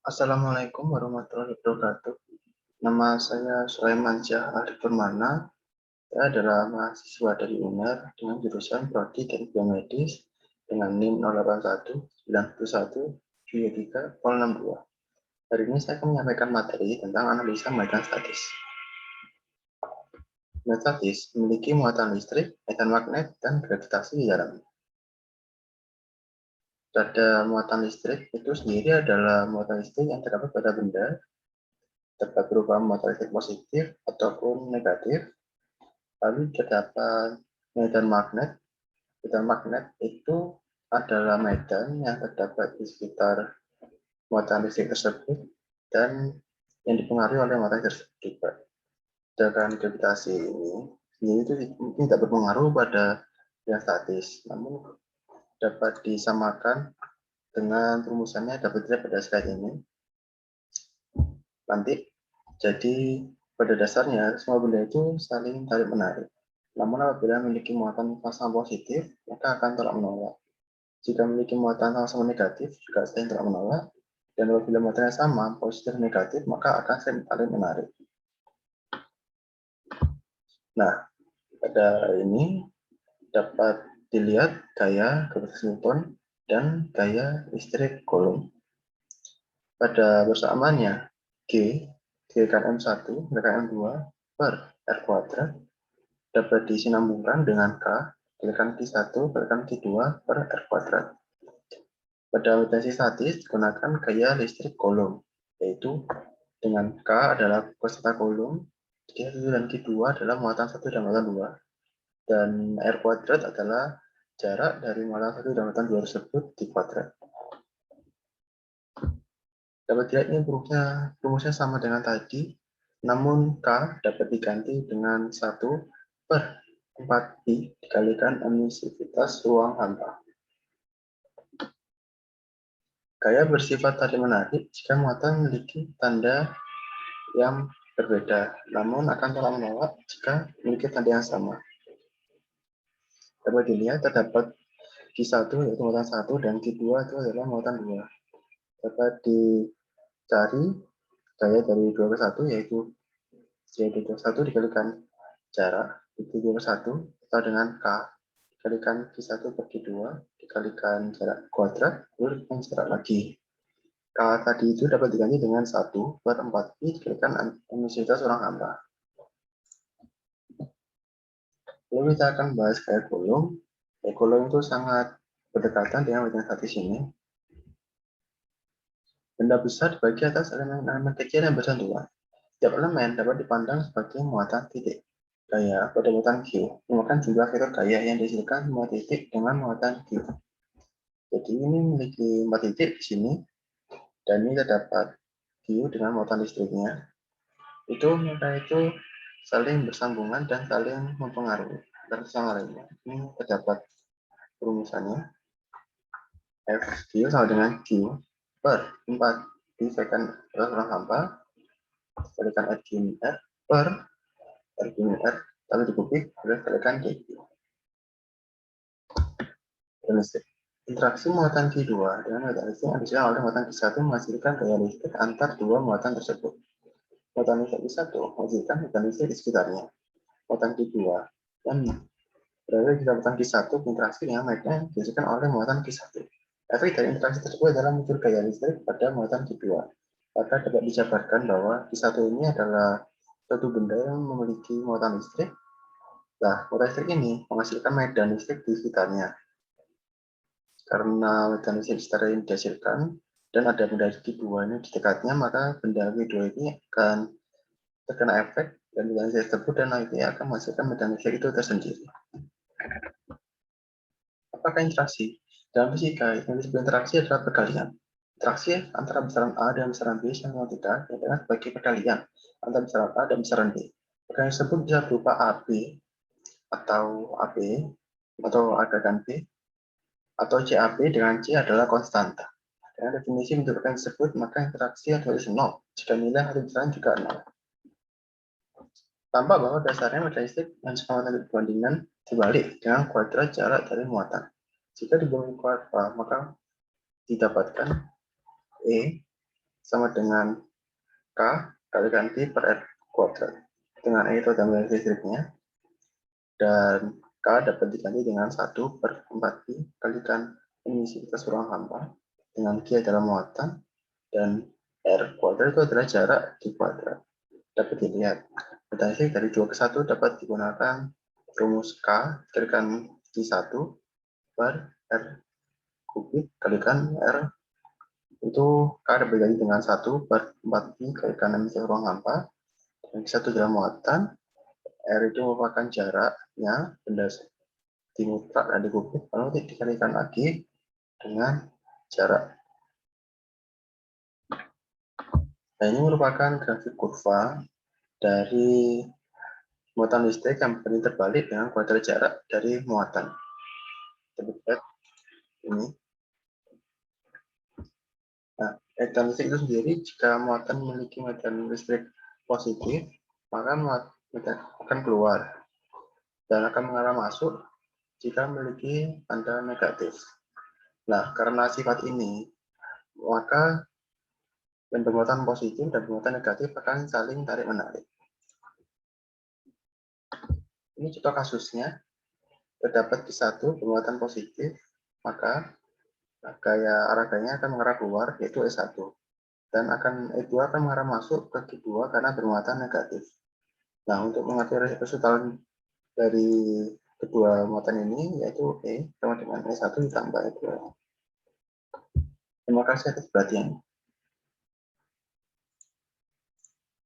Assalamualaikum warahmatullahi wabarakatuh. Nama saya Sulaiman Syah Arif Permana. Saya adalah mahasiswa dari UNER dengan jurusan Prodi Teknik Biomedis dengan NIM 08191 Hari ini saya akan menyampaikan materi tentang analisa medan statis. Medan statis memiliki muatan listrik, medan magnet, dan gravitasi di dalamnya. Pada muatan listrik itu sendiri adalah muatan listrik yang terdapat pada benda, dapat berupa muatan listrik positif ataupun negatif. Lalu terdapat medan magnet. Medan magnet itu adalah medan yang terdapat di sekitar muatan listrik tersebut dan yang dipengaruhi oleh muatan tersebut juga. Sedangkan gravitasi ini itu tidak berpengaruh pada yang statis, namun dapat disamakan dengan rumusannya dapat dilihat pada slide ini. Nanti, jadi pada dasarnya semua benda itu saling tarik menarik. Namun apabila memiliki muatan sama positif, maka akan tolak menolak. Jika memiliki muatan sama negatif, juga saling tolak menolak. Dan apabila muatannya sama, positif dan negatif, maka akan saling menarik. Nah, pada ini dapat dilihat gaya gravitasi Newton dan gaya listrik Coulomb. Pada persamaannya, G dikalikan M1 dikalikan M2 per R kuadrat dapat disinambungkan dengan K dikalikan Q1 dikalikan Q2 per R kuadrat. Pada potensi statis digunakan gaya listrik Coulomb, yaitu dengan K adalah kuasa Coulomb, Q1 dan Q2 adalah muatan 1 dan muatan 2, dan R kuadrat adalah jarak dari muatan 1 dan muatan 2 tersebut di kuadrat. Dapat dilihat ini rumusnya sama dengan tadi, namun K dapat diganti dengan 1 per 4 pi dikalikan emisivitas ruang hampa. Gaya bersifat tarik menarik jika muatan memiliki tanda yang berbeda, namun akan tolak menolak jika memiliki tanda yang sama. Dapat dilihat terdapat Q1 yaitu muatan 1 dan Q2 itu adalah muatan 2. Dapat dicari gaya dari 2 ke 1 yaitu J21 dikalikan jarak itu 2 ke 1 atau dengan K dikalikan Q1 per Q2 dikalikan jarak kuadrat lalu dikalikan jarak lagi. K tadi itu dapat diganti dengan 1 per 4 pi dikalikan emisivitas ruang hampa. Lalu kita akan bahas gaya Coulomb. Gaya Coulomb itu sangat berdekatan dengan medan statis ini. Benda besar dibagi atas elemen-elemen kecil yang bersentuhan. Setiap elemen dapat dipandang sebagai muatan titik gaya pada muatan Q, merupakan jumlah vektor gaya yang dihasilkan semua titik dengan muatan Q. Jadi ini memiliki 4 titik di sini, dan ini terdapat Q dengan muatan listriknya. Mereka itu saling bersambungan dan saling mempengaruhi dan sama lainnya. Ini terdapat rumusannya. FQ sama dengan Q per 4 dikalikan ruang hampa dikalikan RQ R per RQ R lalu dikubik dikalikan DQ. Interaksi muatan Q2 dengan muatan listrik yang dihasilkan oleh muatan Q1 menghasilkan gaya listrik antar dua muatan tersebut. Muatan listrik Q1 menghasilkan muatan listrik di sekitarnya. Muatan Q2 dan berada di muatan Q1 berinteraksi dengan magnet yang dihasilkan oleh muatan Q1. Efek dari interaksi tersebut adalah muncul gaya listrik pada muatan Q2. Maka dapat dijabarkan bahwa Q1 ini adalah suatu benda yang memiliki muatan listrik. Nah, muatan listrik ini menghasilkan medan listrik di sekitarnya. Karena medan listrik secara ini dihasilkan dan ada benda Q2 ini di dekatnya, maka benda Q2 ini akan terkena efek dan medan listrik tersebut dan nanti akan menghasilkan medan listrik itu tersendiri. Apakah interaksi? Dalam fisika, yang disebut interaksi adalah perkalian. Interaksi antara besaran A dan besaran B sama tidak adalah sebagai perkalian antara besaran A dan besaran B. Perkalian tersebut bisa berupa AB atau AB atau A dan B atau CAB dengan C adalah konstanta. Dengan definisi menunjukkan tersebut, maka interaksi adalah 0 jika nilai hasil besaran juga 0. Tampak bahwa dasarnya medan listrik dan muatan perbandingan dibalik dengan kuadrat jarak dari muatan. Jika dibagi kuadrat, maka didapatkan E sama dengan K kalikan D per R kuadrat. Dengan itu tambah listriknya. Dan K dapat diganti dengan 1 per 4Pi kalikan emisivitas ruang hampa. Dengan G adalah muatan. Dan R kuadrat itu adalah jarak di kuadrat. Dapat dilihat. Potensi dari 2 ke 1 dapat digunakan rumus K kalikan Q1 per R kubik kalikan R itu K dapat diganti dengan 1 per 4Pi kalikan emisi ruang hampa. Dan Q1 adalah muatan. R itu merupakan jaraknya benda di mutlak dan di kubik, lalu dikalikan lagi dengan jarak. Nah, ini merupakan grafik kurva dari muatan listrik yang berbanding terbalik dengan kuadrat jarak dari muatan. Kita lihat ini. Nah, medan listrik itu sendiri, jika muatan memiliki medan listrik positif, maka medan akan keluar dan akan mengarah masuk jika memiliki tanda negatif. Nah, karena sifat ini, maka bermuatan positif dan bermuatan negatif akan saling tarik-menarik. Ini contoh kasusnya. Terdapat Q1 bermuatan positif, maka gaya arah gayanya akan mengarah keluar, yaitu E1. Dan E2 akan mengarah masuk ke Q2 karena bermuatan negatif. Nah, untuk mengatur resultan dari kedua muatan ini, yaitu E sama dengan E1 ditambah E2. Terima kasih atas perhatiannya.